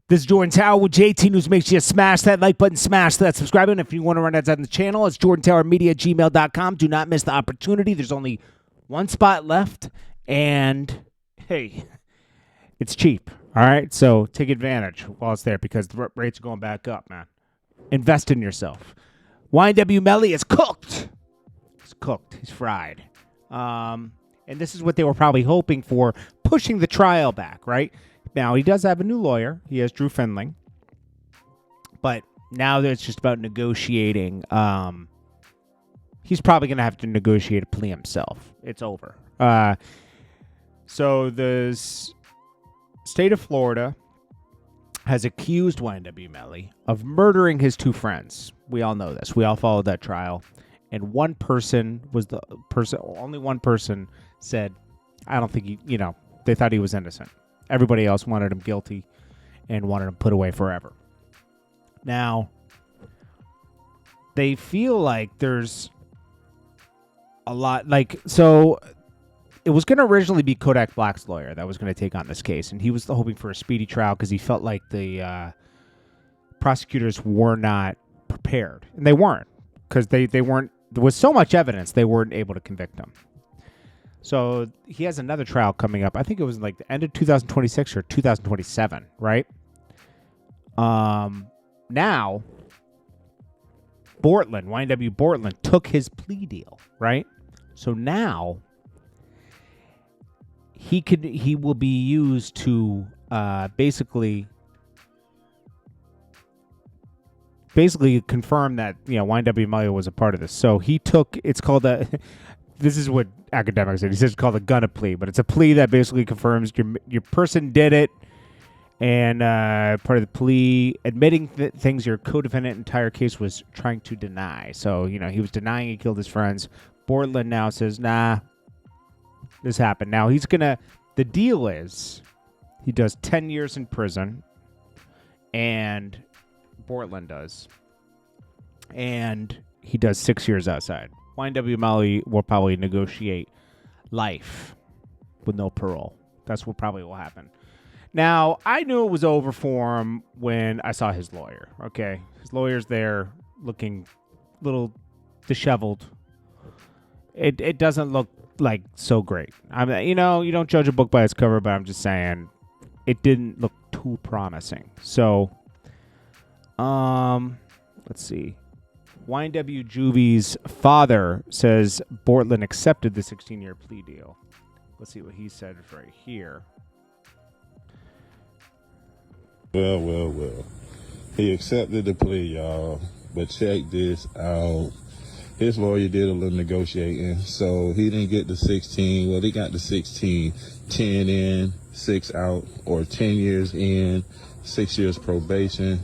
This is Jordan Tower with JT News. Make sure you smash that like button, smash that subscribe button. If you want to run ads on the channel, it's jordantowermedia@gmail.com. Do not miss the opportunity. There's only one spot left, and hey, it's cheap. All right, so take advantage while it's there because the rates are going back up, man. Invest in yourself. YNW Melly is cooked. He's cooked. He's fried. And this is what they were probably hoping for, pushing the trial back, right? Now, he does have a new lawyer. He has Drew Findling. But now that it's just about negotiating, he's probably going to have to negotiate a plea himself. It's over. So the state of Florida has accused YNW Melly of murdering his two friends. We all know this. We all followed that trial. And one person was only one person said, I don't think they thought he was innocent. Everybody else wanted him guilty and wanted him put away forever. Now, they feel like there's a lot, so it was going to originally be Kodak Black's lawyer that was going to take on this case, and he was hoping for a speedy trial because he felt like the prosecutors were not prepared. And they weren't, because they weren't, there was so much evidence they weren't able to convict him. So he has another trial coming up. I think it was like the end of 2026 or 2027, right? Now, YNW Bortlen took his plea deal, right? So now he will be used to basically confirm that YNW Melly was a part of this. So he took, it's called a this is what academics said. He says it's called a gunna plea, but it's a plea that basically confirms your person did it, and part of the plea, admitting things your co-defendant entire case was trying to deny. So, he was denying he killed his friends. Bortlen now says, nah, this happened. Now, the deal is he does 10 years in prison, and Bortlen does, and he does 6 years outside. YNW Melly will probably negotiate life with no parole. That's what probably will happen. Now, I knew it was over for him when I saw his lawyer, okay? His lawyer's there looking a little disheveled. It doesn't look like so great. You don't judge a book by its cover, but I'm just saying it didn't look too promising. So, let's see. YNW Juvie's father says Bortlen accepted the 16-year plea deal. Let's see what he said right here. Well. He accepted the plea, y'all. But check this out. His lawyer did a little negotiating, so he didn't get the 16. Well, he got the 16, 10 in, 6 out, or 10 years in, 6 years probation.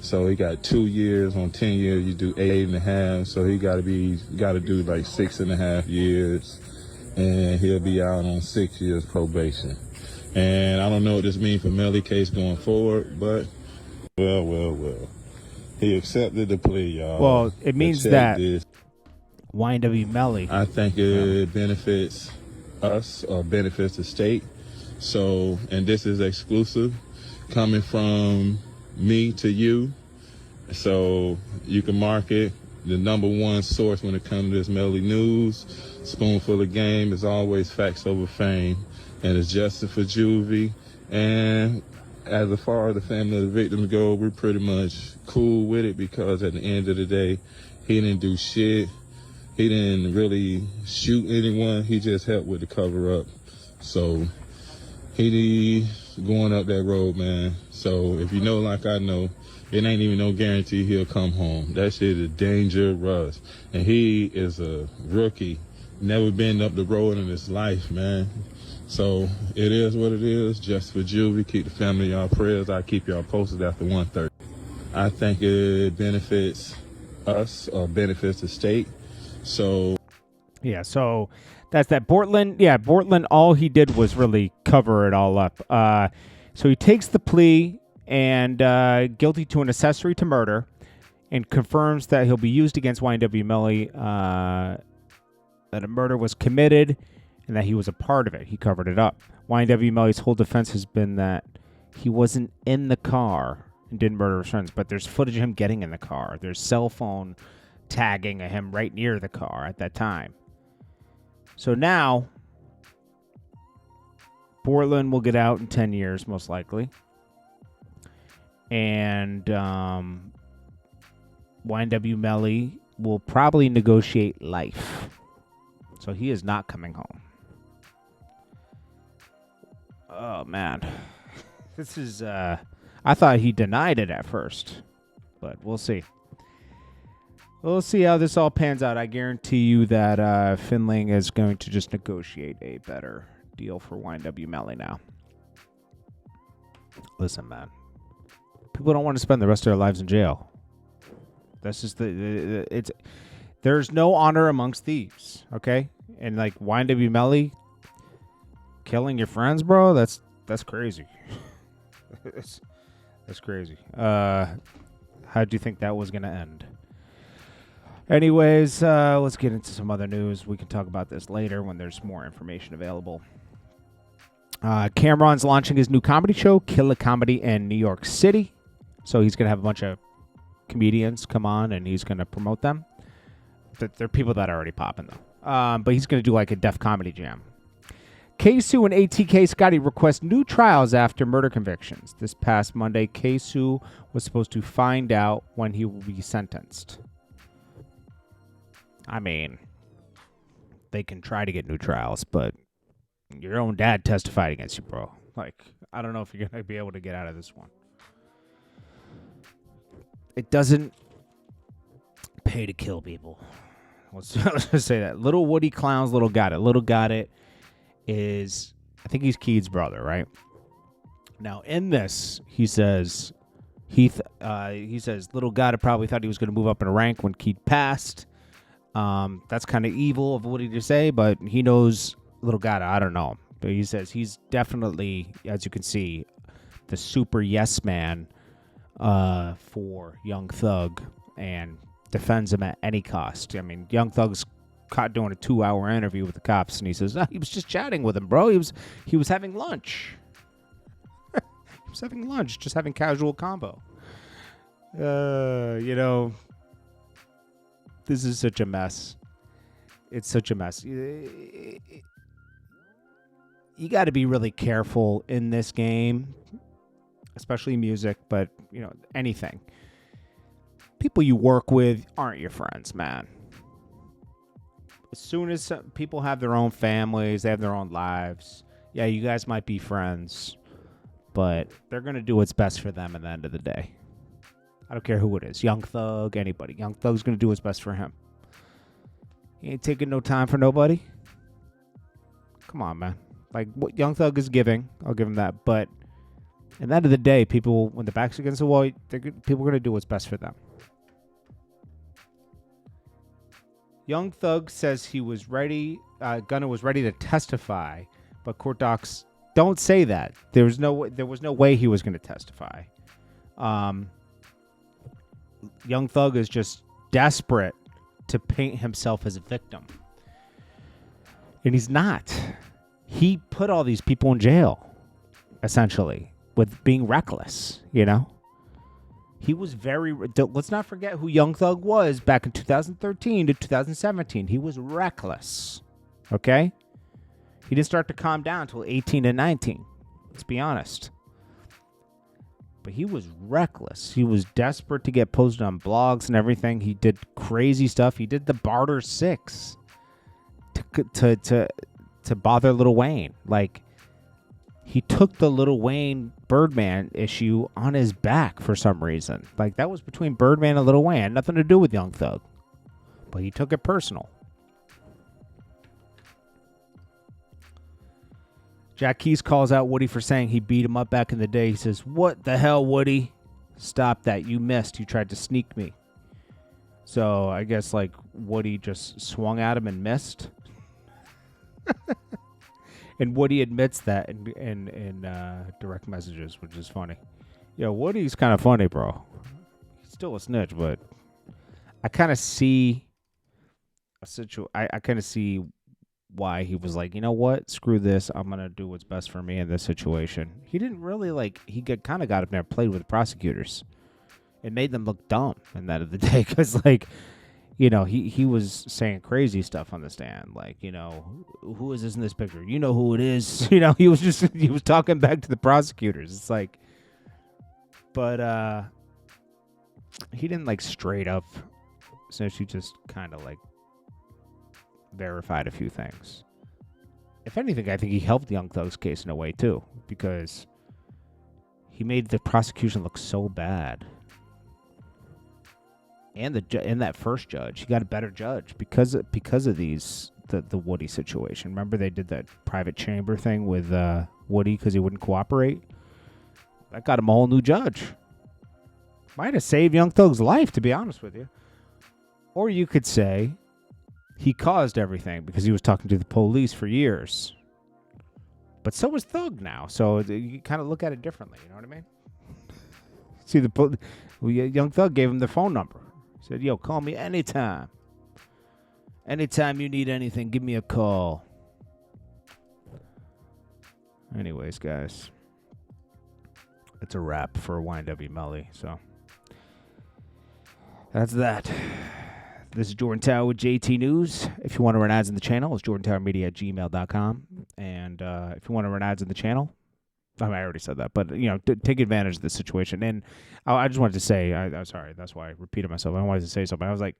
So he got 2 years. On 10 years, you do 8.5. So he got to do like 6.5 years, and he'll be out on 6 years probation. And I don't know what this means for Melly case going forward, but well. He accepted the plea, y'all. Well, it means that YNW Melly, I think it benefits us or benefits the state. So, and this is exclusive, coming from me to you, so you can mark it. The number one source when it comes to this Melly news, spoonful of game, is always facts over fame, and it's justice for Juvie. And as far as the family of the victims go, we're pretty much cool with it, because at the end of the day, he didn't do shit. He didn't really shoot anyone. He just helped with the cover up. So he going up that road, man. So if you know like I know, it ain't even no guarantee he'll come home. That shit is dangerous. And he is a rookie. Never been up the road in his life, man. So it is what it is. Just for Juvie, keep the family in y'all prayers. I keep y'all posted after 1:30. I think it benefits us or benefits the state. So yeah, so that's that. Bortlen, all he did was really cover it all up. So he takes the plea and guilty to an accessory to murder, and confirms that he'll be used against YNW Melly, that a murder was committed and that he was a part of it. He covered it up. YNW Melly's whole defense has been that He wasn't in the car and didn't murder his friends, but there's footage of him getting in the car. There's cell phone tagging of him right near the car at that time. So now, Bortlen will get out in 10 years, most likely. And YNW Melly will probably negotiate life. So he is not coming home. Oh, man. This is, I thought he denied it at first, but we'll see. We'll see how this all pans out. I guarantee you that Finling is going to just negotiate a better deal for YNW Melly now. Listen, man. People don't want to spend the rest of their lives in jail. That's just there's no honor amongst thieves, okay? And like YNW Melly killing your friends, bro, that's crazy. That's crazy. How do you think that was going to end? Anyways, let's get into some other news. We can talk about this later when there's more information available. Cameron's launching his new comedy show, Killer Comedy, in New York City. So he's going to have a bunch of comedians come on, and he's going to promote them. They're people that are already popping, though. But he's going to do like a Def Comedy Jam. Ksoo and ATK Scotty request new trials after murder convictions. This past Monday, Ksoo was supposed to find out when he will be sentenced. I mean, they can try to get new trials, but your own dad testified against you, bro. Like, I don't know if you're going to be able to get out of this one. It doesn't pay to kill people. Let's just say that. Little Woody Clown's Little Got It. Little Got It is, I think he's Keith's brother, right? Now, in this, he says, he says, Little Got It probably thought he was going to move up in a rank when Keith passed. That's kind of evil of Woody to say, but he knows Little Got It. I don't know. But he says he's definitely, as you can see, the super yes man for Young Thug and defends him at any cost. I mean, Young Thug's caught doing a 2-hour interview with the cops, and he says, he was just chatting with him, bro. He was having lunch. He was having lunch, just having casual combo. You know, this is such a mess. It's such a mess. You got to be really careful in this game, especially music, but, you know, anything. People you work with aren't your friends, man. As soon as people have their own families, they have their own lives, yeah, you guys might be friends, but they're going to do what's best for them at the end of the day. I don't care who it is. Young Thug, anybody. Young Thug's going to do what's best for him. He ain't taking no time for nobody. Come on, man. Like, what Young Thug is giving, I'll give him that. But at the end of the day, people, when the back's against the wall, people are going to do what's best for them. Young Thug says he was ready, Gunna was ready to testify, but court docs don't say that. There was no way he was going to testify. Young Thug is just desperate to paint himself as a victim. And he's not. He put all these people in jail, essentially, with being reckless, you know? He was let's not forget who Young Thug was back in 2013 to 2017. He was reckless, okay? He didn't start to calm down until 18 and 19. Let's be honest. But he was reckless. He was desperate to get posted on blogs and everything. He did crazy stuff. He did the Barter 6 to bother Lil Wayne. Like, he took the Lil Wayne Birdman issue on his back for some reason. Like, that was between Birdman and Lil Wayne. Nothing to do with Young Thug. But he took it personal. Jack Keys calls out Woody for saying he beat him up back in the day. He says, "What the hell, Woody? Stop that. You missed. You tried to sneak me." So I guess, like, Woody just swung at him and missed. And Woody admits that in direct messages, which is funny. Yo, Woody's kind of funny, bro. He's still a snitch, but I kind of see I kind of see why he was like, you know what, screw this, I'm gonna do what's best for me in this situation. He didn't really he kind of got up there and played with the prosecutors. It made them look dumb in that of the day because he was saying crazy stuff on the stand, like, who is this in this picture? You know who it is. He was talking back to the prosecutors. It's like, but he didn't straight up. So she just kind of verified a few things. If anything, I think he helped Young Thug's case in a way too, because he made the prosecution look so bad. And that first judge, he got a better judge because of the Woody situation. Remember they did that private chamber thing with Woody because he wouldn't cooperate? That got him a whole new judge. Might have saved Young Thug's life, to be honest with you. Or you could say he caused everything because he was talking to the police for years. But so was Thug now, so you kind of look at it differently. You know what I mean? See, Young Thug gave him the phone number. Said, yo, call me anytime. Anytime you need anything, give me a call. Anyways, guys. It's a wrap for YNW Melly, so that's that. This is Jordan Tower with JT News. If you want to run ads in the channel, it's jordantowermedia@gmail.com. And if you want to run ads in the channel, I already said that, but, take advantage of the situation. And I just wanted to say, I'm sorry, that's why I repeated myself. I wanted to say something. I was like,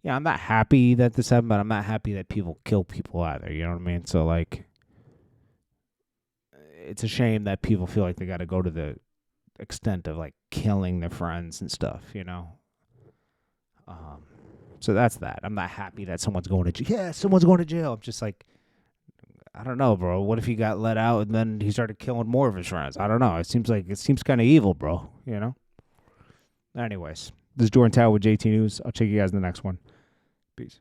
I'm not happy that this happened, but I'm not happy that people kill people either. You know what I mean? So, it's a shame that people feel like they got to go to the extent of, killing their friends and stuff, So that's that. I'm not happy that someone's going to jail. Yeah, someone's going to jail. I'm just I don't know, bro. What if he got let out and then he started killing more of his friends? I don't know. It seems kind of evil, bro. Anyways, this is Jordan Tower with JT News. I'll check you guys in the next one. Peace.